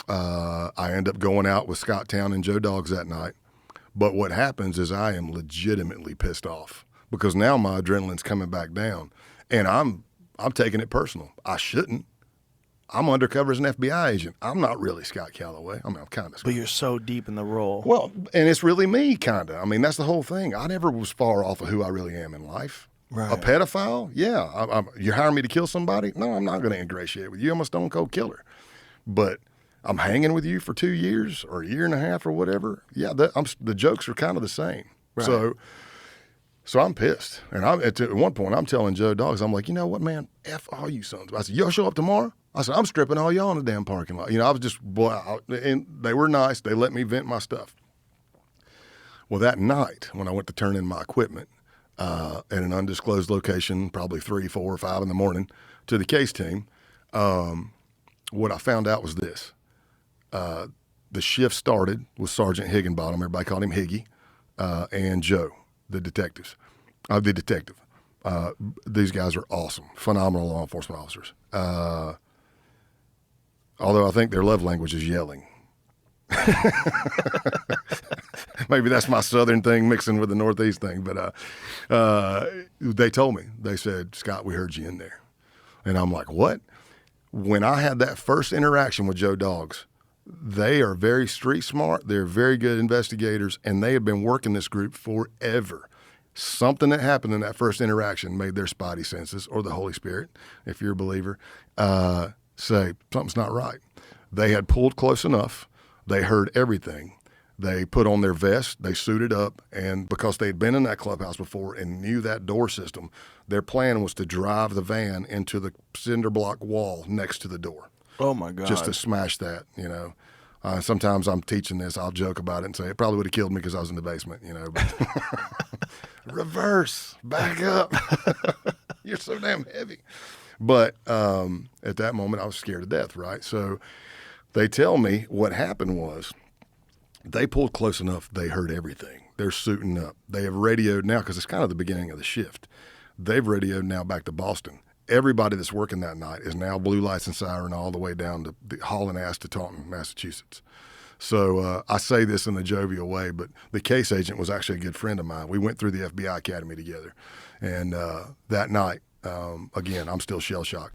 I end up going out with Scott Town and Joe Dogs that night. But what happens is I am legitimately pissed off because now my adrenaline's coming back down, and I'm taking it personal. I shouldn't. I'm undercover as an FBI agent. I'm not really Scott Calloway. I mean, I'm kind of. But you're so deep in the role. Well, and it's really me, kind of. I mean, that's the whole thing. I never was far off of who I really am in life. Right. A pedophile? Yeah. You hire me to kill somebody? No, I'm not going to ingratiate with you. I'm a stone cold killer. But I'm hanging with you for 2 years or a year and a half or whatever. Yeah, the jokes are kind of the same. Right. So I'm pissed. And at one point, I'm telling Joe Dogs, I'm like, you know what, man? F all you sons. I said, y'all show up tomorrow? I said, I'm stripping all y'all in the damn parking lot. I was just, and they were nice. They let me vent my stuff. Well, that night, when I went to turn in my equipment at an undisclosed location, probably 3, 4, or 5 in the morning, to the case team, what I found out was this. The shift started with Sergeant Higginbottom. Everybody called him Higgy, and Joe, the detective. These guys are awesome, phenomenal law enforcement officers. Although I think their love language is yelling. Maybe that's my southern thing mixing with the northeast thing. But they told me, they said, Scott, we heard you in there. And I'm like, what? When I had that first interaction with Joe Dogs, they are very street smart. They're very good investigators, and they have been working this group forever. Something that happened in that first interaction made their spidey senses, or the Holy Spirit, if you're a believer, say something's not right. They had pulled close enough. They heard everything. They put on their vest. They suited up. And because they'd been in that clubhouse before and knew that door system, their plan was to drive the van into the cinder block wall next to the door. Oh, my God. Just to smash that, Sometimes I'm teaching this. I'll joke about it and say it probably would have killed me because I was in the basement, But reverse, back up. You're so damn heavy. But at that moment, I was scared to death, right? So they tell me what happened was they pulled close enough. They heard everything. They're suiting up. They have radioed now because it's kind of the beginning of the shift. They've radioed now back to Boston. Everybody that's working that night is now blue lights and siren all the way down to hauling ass to Taunton, Massachusetts. So I say this in a jovial way, but the case agent was actually a good friend of mine. We went through the FBI Academy together. And that night, again, I'm still shell-shocked.